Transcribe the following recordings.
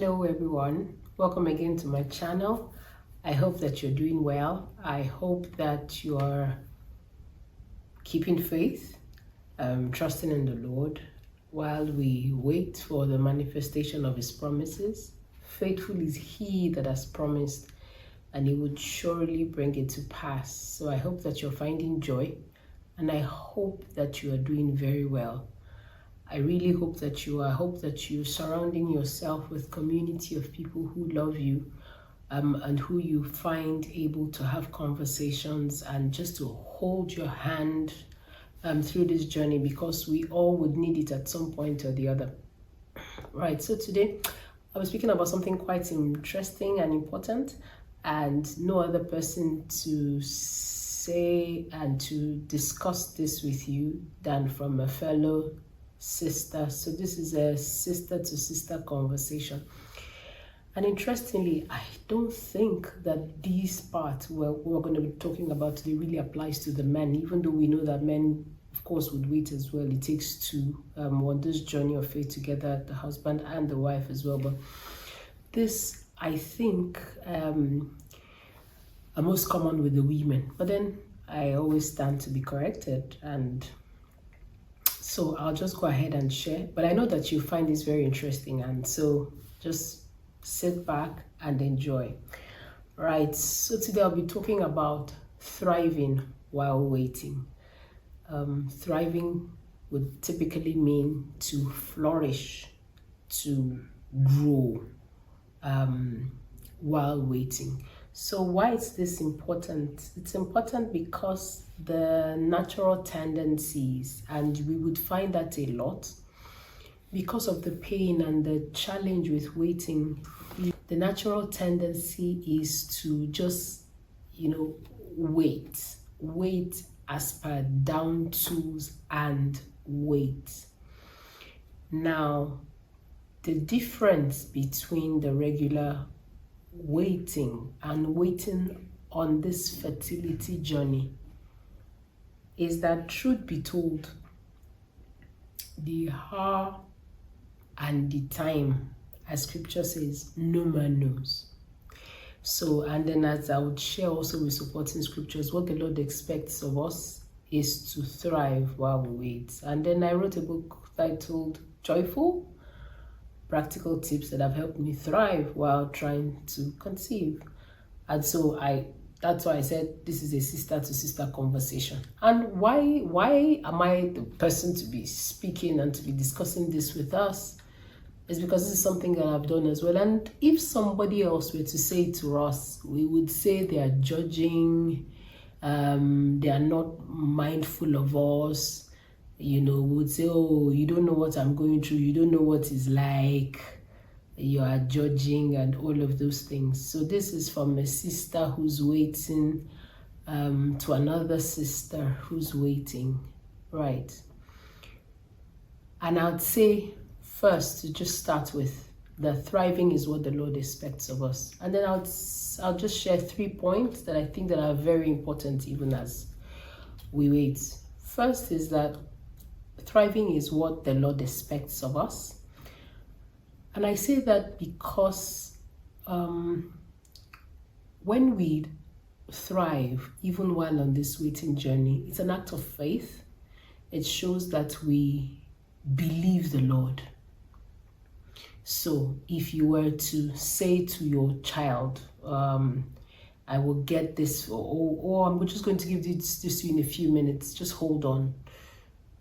Hello everyone, welcome again to my channel. I hope that you're doing well. I hope that you are keeping faith, trusting in the Lord while we wait for the manifestation of his promises. Faithful is he that has promised, and he would surely bring it to pass. So I hope that you're finding joy, and I hope that you are doing very well. I really hope that you are. I hope that you're surrounding yourself with community of people who love you, and who you find able to have conversations and just to hold your hand through this journey, because we all would need it at some point or the other. Right, so today I was speaking about something quite interesting and important, and no other person to say and to discuss this with you than from a fellow sister. So this is a sister to sister conversation, and interestingly, I don't think that this part we're going to be talking about today really applies to the men, even though we know that men of course would wait as well. It takes two on this journey of faith together, the husband and the wife as well. But this, I think, are most common with the women, but then I always stand to be corrected, and so I'll just go ahead and share. But I know that you find this very interesting, and so just sit back and enjoy. Right, so today I'll be talking about thriving while waiting. Thriving would typically mean to flourish, to grow while waiting. So why is this important? It's important because the natural tendencies, and we would find that a lot because of the pain and the challenge with waiting. The natural tendency is to just, wait as per down tools and wait. Now, the difference between the regular waiting and waiting on this fertility journey is that, truth be told, the hour and the time, as scripture says, no man knows. So, and then as I would share also with supporting scriptures, what the Lord expects of us is to thrive while we wait. And then I wrote a book titled Joyful Practical Tips that have helped me thrive while trying to conceive. And so that's why I said this is a sister to sister conversation. And why am I the person to be speaking and to be discussing this with us? It's because this is something that I've done as well. And if somebody else were to say it to us, we would say they are judging, they are not mindful of us. We would say, oh, you don't know what I'm going through, you don't know what it's like, you are judging and all of those things. So this is from a sister who's waiting to another sister who's waiting, right? And I'd say first to just start with that thriving is what the Lord expects of us. And then I'll just share 3 points that I think that are very important even as we wait. First is that thriving is what the Lord expects of us. And I say that because when we thrive, even while on this waiting journey, it's an act of faith. It shows that we believe the Lord. So if you were to say to your child, I will get this, or I'm just going to give this to you in a few minutes, just hold on.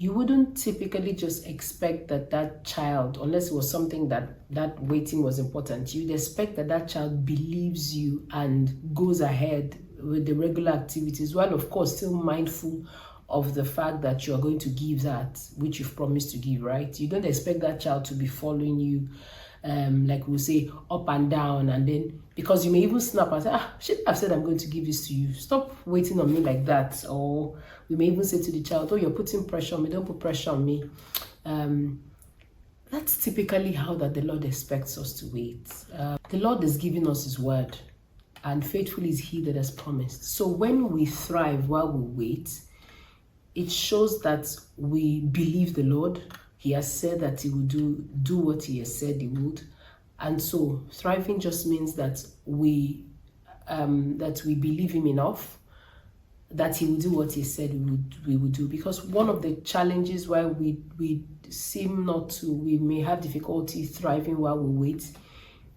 You wouldn't typically just expect that child, unless it was something that waiting was important, you'd expect that child believes you and goes ahead with the regular activities, while of course still mindful of the fact that you are going to give that which you've promised to give, right? You don't expect that child to be following you, like we'll say, up and down, and then because you may even snap and say, shouldn't have said I'm going to give this to you, stop waiting on me like that. Or we may even say to the child, oh, you're putting pressure on me, don't put pressure on me. That's typically how that the Lord expects us to wait. The Lord is giving us his word, and faithful is he that has promised. So when we thrive while we wait, it shows that we believe the Lord. He has said that he will do what he has said he would, And so thriving just means that we believe him enough that he will do what he said we would do. Because one of the challenges why we may have difficulty thriving while we wait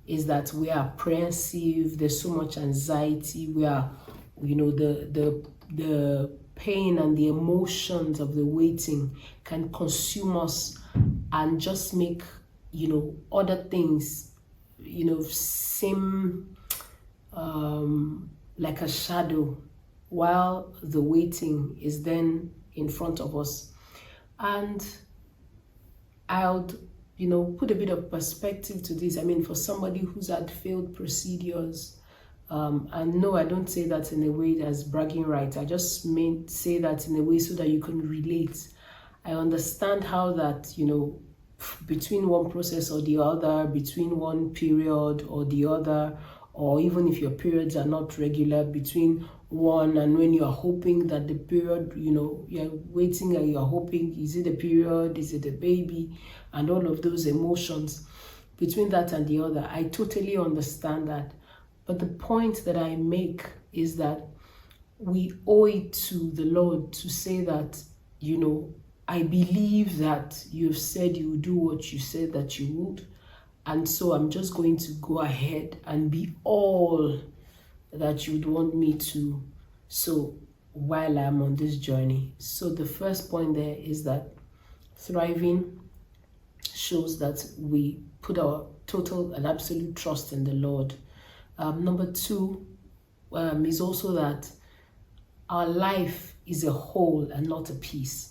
is that we are apprehensive. There's so much anxiety. We are, the pain and the emotions of the waiting can consume us and just make, other things, seem like a shadow while the waiting is then in front of us. And I'll, put a bit of perspective to this. I mean, for somebody who's had failed procedures, and no, I don't say that in a way that's bragging rights. I just say that in a way so that you can relate. I understand how that, between one process or the other, between one period or the other, or even if your periods are not regular, between one and when you are hoping that the period, you're waiting and you're hoping, is it a period, is it a baby, and all of those emotions between that and the other. I totally understand that. But the point that I make is that we owe it to the Lord to say that, I believe that you've said you would do what you said that you would. And so I'm just going to go ahead and be all that you would want me to. So while I'm on this journey. So the first point there is that thriving shows that we put our total and absolute trust in the Lord. Number two is also that our life is a whole and not a piece.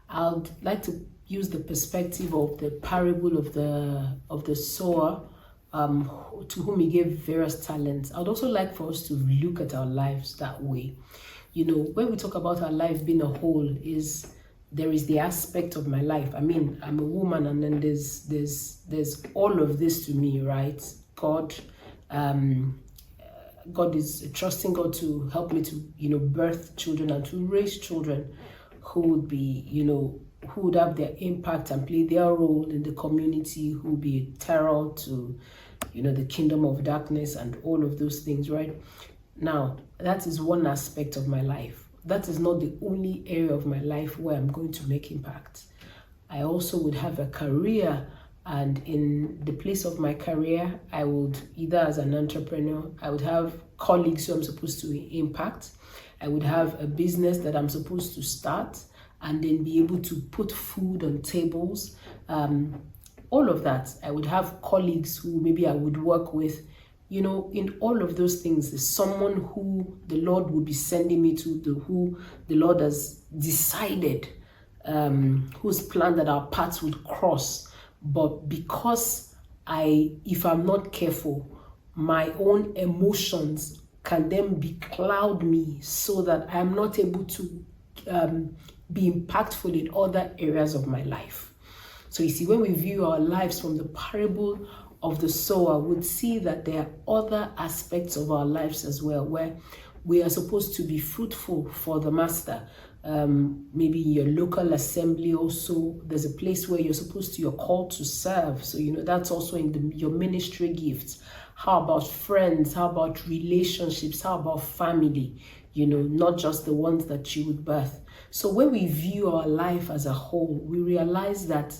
I'd like to use the perspective of the parable of the sower, to whom he gave various talents. I'd also like for us to look at our lives that way. When we talk about our life being a whole, there is the aspect of my life. I mean, I'm a woman, and then there's all of this to me, right? God is trusting God to help me to, birth children and to raise children who would be, who would have their impact and play their role in the community, who would be a terror to, the kingdom of darkness and all of those things, right? Now, that is one aspect of my life. That is not the only area of my life where I'm going to make impact. I also would have a career, and in the place of my career, I would, either as an entrepreneur, I would have colleagues who I'm supposed to impact. I would have a business that I'm supposed to start and then be able to put food on tables. All of that. I would have colleagues who maybe I would work with. In all of those things, there's someone who the Lord will be sending me to, who the Lord has decided, whose plan that our paths would cross. But because if I'm not careful, my own emotions can then becloud me so that I'm not able to be impactful in other areas of my life. So you see, when we view our lives from the parable of the sower, we'd see that there are other aspects of our lives as well, where we are supposed to be fruitful for the master. Maybe in your local assembly also, there's a place where you're called to serve. So, that's also in your ministry gifts. How about friends? How about relationships? How about family? Not just the ones that you would birth. So when we view our life as a whole, we realize that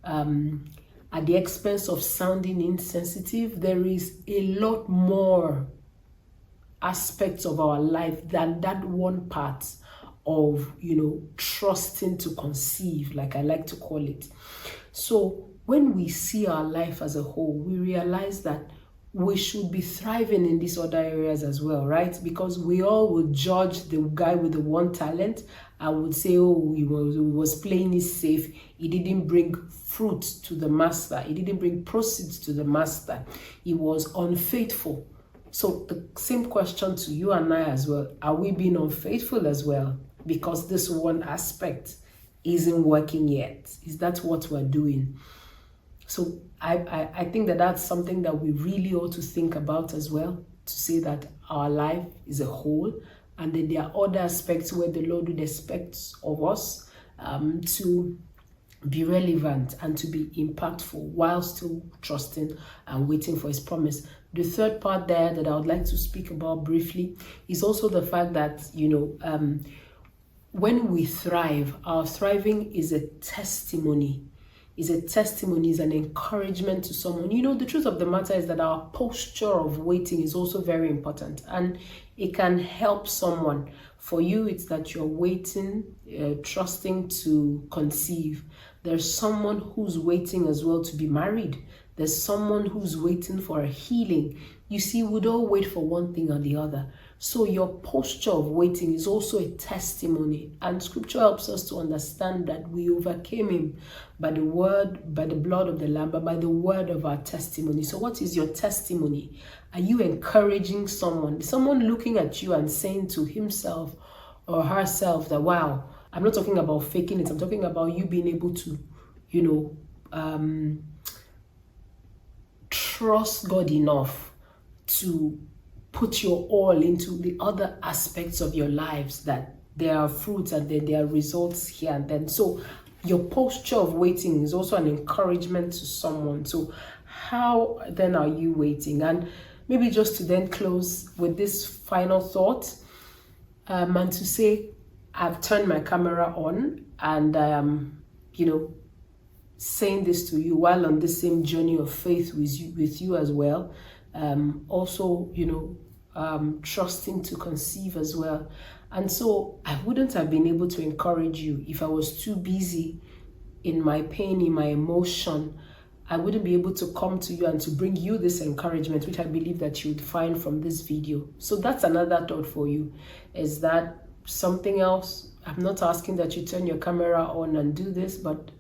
at the expense of sounding insensitive, there is a lot more aspects of our life than that one part of, trusting to conceive, like I like to call it. So when we see our life as a whole, we realize that we should be thriving in these other areas as well, right? Because we all would judge the guy with the one talent. I would say, oh, he was playing it safe. He didn't bring fruit to the master. He didn't bring proceeds to the master. He was unfaithful. So the same question to you and I as well. Are we being unfaithful as well? Because this one aspect isn't working yet. Is that what we're doing? So I think that that's something that we really ought to think about as well, to say that our life is a whole, and then there are other aspects where the Lord would expect of us to be relevant, and to be impactful while still trusting and waiting for his promise. The third part there that I would like to speak about briefly is also the fact that, when we thrive, our thriving is a testimony. Is an encouragement to someone. The truth of the matter is that our posture of waiting is also very important, and it can help someone. For you, it's that you're waiting, trusting to conceive. There's someone who's waiting as well to be married. There's someone who's waiting for a healing. You see, we'd all wait for one thing or the other. So your posture of waiting is also a testimony. And scripture helps us to understand that we overcame him by the blood of the Lamb, but by the word of our testimony. So what is your testimony? Are you encouraging someone? Is someone looking at you and saying to himself or herself that, wow, I'm not talking about faking it. I'm talking about you being able to, trust God enough to put your all into the other aspects of your lives, that there are fruits and then there are results here and then. So your posture of waiting is also an encouragement to someone. So how then are you waiting? And maybe just to then close with this final thought, and to say, I've turned my camera on and I am, saying this to you while on this same journey of faith with you as well. Also, trusting to conceive as well. And so I wouldn't have been able to encourage you if I was too busy in my pain, in my emotion. I wouldn't be able to come to you and to bring you this encouragement, which I believe that you would find from this video. So that's another thought for you. Is that something else? I'm not asking that you turn your camera on and do this, but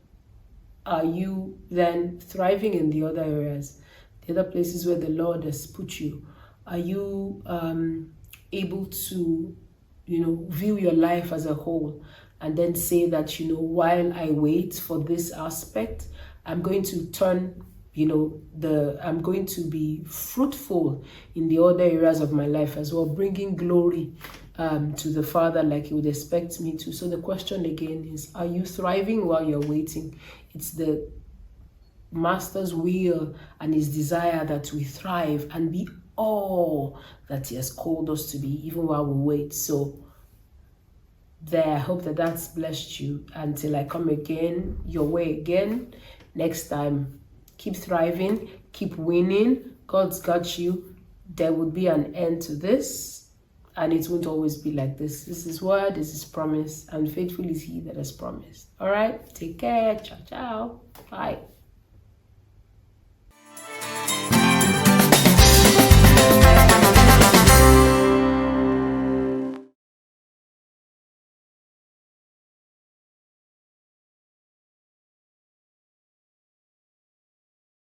are you then thriving in the other areas, the other places where the Lord has put you? Are you able to, view your life as a whole and then say that, while I wait for this aspect, I'm going to turn, I'm going to be fruitful in the other areas of my life as well, bringing glory to the Father like he would expect me to. So the question again is, are you thriving while you're waiting? It's the Master's will and his desire that we thrive and be all that he has called us to be, even while we wait. So I hope that that's blessed you. Until I come again your way again next time, keep thriving, keep winning. God's got you. There will be an end to this, and it won't always be like this. This is word, this is promise, and faithful is he that has promised. All right, take care. Ciao, ciao. Bye.